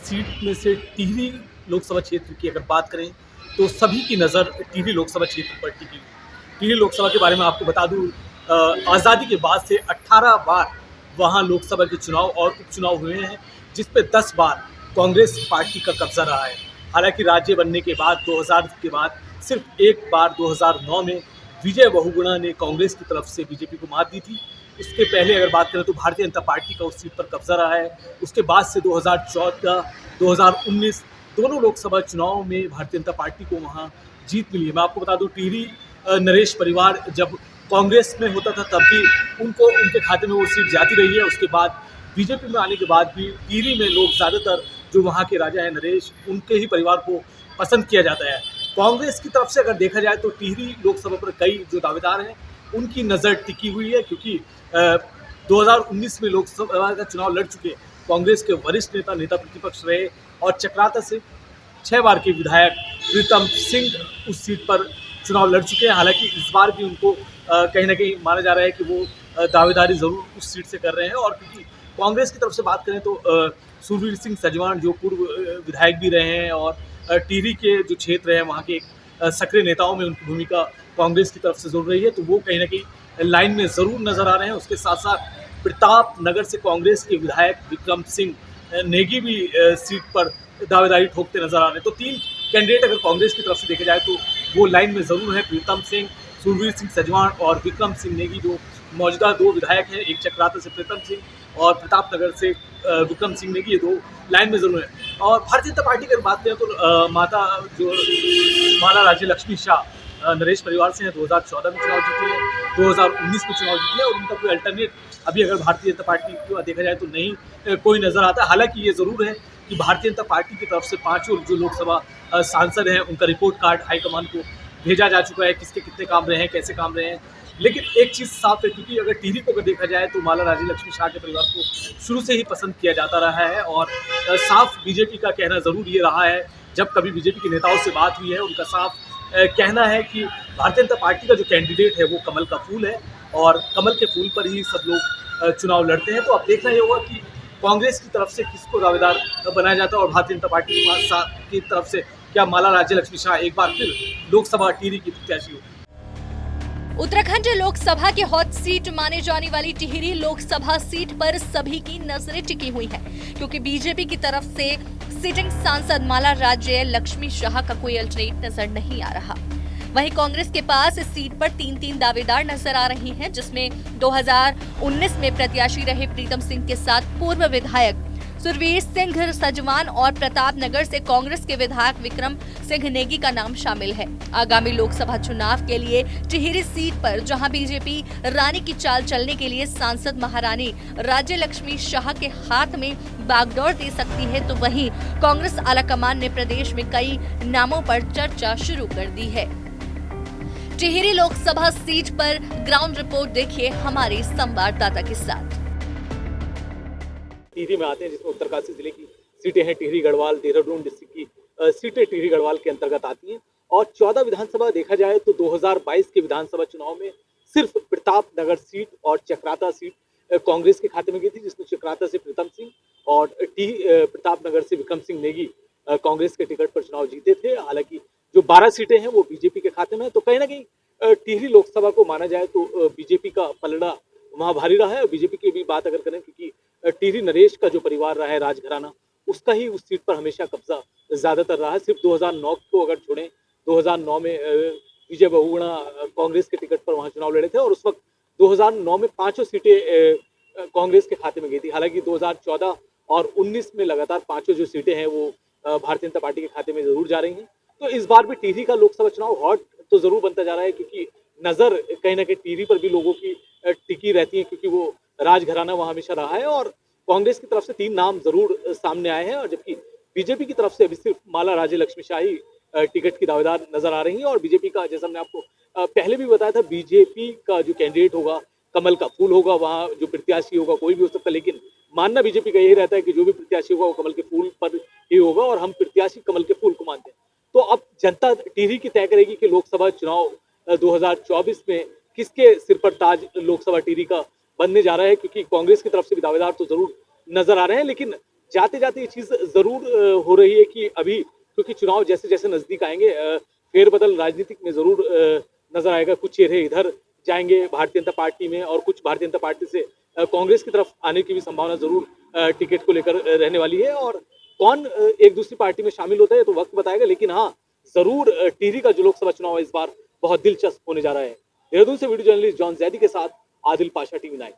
Seat में से टिहरी लोकसभा क्षेत्र की अगर बात करें तो सभी की नज़र टिहरी लोकसभा क्षेत्र पर टिकी हुई है। टिहरी लोकसभा के बारे में आपको बता दूं, आज़ादी के बाद से 18 बार वहां लोकसभा के चुनाव और उपचुनाव हुए हैं, जिस पे 10 बार कांग्रेस पार्टी का कब्जा रहा है। हालांकि राज्य बनने के बाद 2000 के बाद सिर्फ एक बार 2009 में विजय बहुगुणा ने कांग्रेस की तरफ से बीजेपी को मात दी थी। उसके पहले अगर बात करें तो भारतीय जनता पार्टी का उस सीट पर कब्जा रहा है। उसके बाद से 2014, 2019 दोनों लोकसभा चुनाव में भारतीय जनता पार्टी को वहां जीत मिली है। मैं आपको बता दूं, टिहरी नरेश परिवार जब कांग्रेस में होता था तब भी उनको उनके खाते में वो सीट जाती रही है। उसके बाद बीजेपी में आने के बाद भी टिहरी में लोग ज़्यादातर जो वहाँ के राजा हैं नरेश, उनके ही परिवार को पसंद किया जाता है। कांग्रेस की तरफ से अगर देखा जाए तो टिहरी लोकसभा पर कई जो दावेदार हैं उनकी नज़र टिकी हुई है, क्योंकि 2019 में लोकसभा का चुनाव लड़ चुके कांग्रेस के वरिष्ठ नेता प्रतिपक्ष रहे और चक्राता से 6 बार के विधायक प्रीतम सिंह उस सीट पर चुनाव लड़ चुके हैं। हालांकि इस बार भी उनको कहीं ना कहीं माना जा रहा है कि वो दावेदारी ज़रूर उस सीट से कर रहे हैं। और क्योंकि कांग्रेस की तरफ से बात करें तो सुरवीर सिंह सजवान जो पूर्व विधायक भी रहे हैं और टिहरी के जो क्षेत्र है वहाँ के एक सक्रिय नेताओं में उनकी भूमिका कांग्रेस की तरफ से जरूर रही है, तो वो कहीं ना कहीं लाइन में ज़रूर नज़र आ रहे हैं। उसके साथ साथ प्रताप नगर से कांग्रेस के विधायक विक्रम सिंह नेगी भी सीट पर दावेदारी ठोकते नजर आ रहे हैं। तो 3 कैंडिडेट अगर कांग्रेस की तरफ से देखे जाए तो वो लाइन में ज़रूर है। प्रीतम सिंह, सुरवीर सिंह सजवान और विक्रम सिंह नेगी जो मौजूदा 2 विधायक हैं, एक चक्राता से प्रीतम सिंह और प्रताप नगर से विक्रम सिंह नेगी, ये 2 लाइन में ज़रूर है। और भारतीय जनता पार्टी की अगर बात करें तो माला राज्य लक्ष्मी शाह नरेश परिवार से हैं, 2014 में चुनाव जीती है, 2019 में चुनाव जीती है और उनका कोई अल्टरनेट अभी अगर भारतीय जनता पार्टी को देखा जाए तो नहीं कोई नज़र आता। हालांकि ये ज़रूर है कि भारतीय जनता पार्टी की तरफ से 5 जो लोकसभा सांसद हैं उनका रिपोर्ट कार्ड हाईकमान को भेजा जा चुका है, किसके कितने काम रहे हैं, कैसे काम रहे हैं। लेकिन एक चीज़ साफ है, क्योंकि अगर टिहरी को अगर देखा जाए तो माला राज्य लक्ष्मी शाह के परिवार को शुरू से ही पसंद किया जाता रहा है और साफ बीजेपी का कहना ज़रूर ये रहा है, जब कभी बीजेपी के नेताओं से बात हुई है उनका साफ कहना है कि भारतीय जनता पार्टी का जो कैंडिडेट है वो कमल का फूल है और कमल के फूल पर ही सब लोग चुनाव लड़ते हैं। तो अब देखना ये होगा कि कांग्रेस की तरफ से किसको दावेदार बनाया जाता है और भारतीय जनता पार्टी की तरफ से क्या माला राज्य लक्ष्मी शाह एक बार फिर लोकसभा टिहरी की प्रत्याशी हो। उत्तराखंड लोकसभा की हॉट सीट माने जाने वाली टिहरी लोकसभा सीट पर सभी की नजरें टिकी हुई हैं, क्योंकि बीजेपी की तरफ से सिटिंग सांसद माला राज्य लक्ष्मी शाह का कोई अल्टरनेट नजर नहीं आ रहा। वहीं कांग्रेस के पास इस सीट पर 3 दावेदार नजर आ रही हैं, जिसमें 2019 में प्रत्याशी रहे प्रीतम सिंह के साथ पूर्व विधायक सुरवीर सिंह सजवान और प्रताप नगर से कांग्रेस के विधायक विक्रम सिंह नेगी का नाम शामिल है। आगामी लोकसभा चुनाव के लिए टिहरी सीट पर जहां बीजेपी रानी की चाल चलने के लिए सांसद महारानी राज्य लक्ष्मी शाह के हाथ में बागडोर दे सकती है, तो वहीं कांग्रेस आलाकमान ने प्रदेश में कई नामों पर चर्चा शुरू कर दी है। टिहरी लोकसभा सीट पर ग्राउंड रिपोर्ट देखिए हमारे संवाददाता के साथ। टिहरी में आते हैं, जिसमें उत्तरकाशी जिले की सीटें हैं। टिहरी गढ़वाल देहरादून डिस्ट्रिक्ट की सीटें टिहरी गढ़वाल के अंतर्गत आती हैं और 14 विधानसभा देखा जाए तो 2022 के विधानसभा चुनाव में सिर्फ प्रताप नगर सीट और चक्राता सीट कांग्रेस के खाते में गई थी, जिसमें चक्राता से प्रीतम सिंह और प्रताप नगर से विक्रम सिंह नेगी कांग्रेस के टिकट पर चुनाव जीते थे। हालांकि जो 12 सीटें हैं वो बीजेपी के खाते में है, तो कहीं ना कहीं टिहरी लोकसभा को माना जाए तो बीजेपी का पलड़ा वहाँ भारी रहा है। और बीजेपी की भी बात अगर करें, क्योंकि टिहरी नरेश का जो परिवार रहा है राजघराना, उसका ही उस सीट पर हमेशा कब्जा ज्यादातर रहा है। सिर्फ 2009 को अगर छोड़ें, 2009 में विजय बहुगुणा कांग्रेस के टिकट पर वहां चुनाव लड़े थे और उस वक्त 2009 में 5 सीटें कांग्रेस के खाते में गई थी। हालांकि 2014 और 19 में लगातार 5 जो सीटें हैं वो भारतीय जनता पार्टी के खाते में जरूर जा रही हैं। तो इस बार भी टिहरी का लोकसभा चुनाव हॉट तो जरूर बनता जा रहा है, क्योंकि नजर कहीं ना कहीं टिहरी पर भी लोगों की टिकी रहती है, क्योंकि वो राजघराना वहां हमेशा रहा है। और कांग्रेस की तरफ से 3 नाम जरूर सामने आए हैं और जबकि बीजेपी की तरफ से अभी सिर्फ माला राज्य लक्ष्मी शाह ही टिकट की दावेदार नजर आ रही है। और बीजेपी का, जैसा हमने आपको पहले भी बताया था, बीजेपी का जो कैंडिडेट होगा कमल का फूल होगा, वहाँ जो प्रत्याशी होगा कोई भी हो सकता है, लेकिन मानना बीजेपी का यही रहता है कि जो भी प्रत्याशी होगा वो कमल के फूल पर ही होगा और हम प्रत्याशी कमल के फूल को मानते हैं। तो अब जनता टिहरी की तय करेगी कि लोकसभा चुनाव 2024 में किसके सिर पर ताज लोकसभा टिहरी का बनने जा रहा है, क्योंकि कांग्रेस की तरफ से भी दावेदार तो जरूर नजर आ रहे हैं, लेकिन जाते जाते ये चीज़ ज़रूर हो रही है कि अभी क्योंकि चुनाव जैसे जैसे नज़दीक आएंगे फेरबदल राजनीतिक में ज़रूर नजर आएगा। कुछ चेहरे इधर जाएंगे भारतीय जनता पार्टी में और कुछ भारतीय जनता पार्टी से कांग्रेस की तरफ आने की भी संभावना जरूर टिकट को लेकर रहने वाली है। और कौन एक दूसरी पार्टी में शामिल होता है तो वक्त बताएगा, लेकिन हाँ जरूर टिहरी का जो लोकसभा चुनाव है इस बार बहुत दिलचस्प होने जा रहा है। देहरादून से वीडियो जर्नलिस्ट जॉन जैदी के साथ आदिल पाशा, TV9।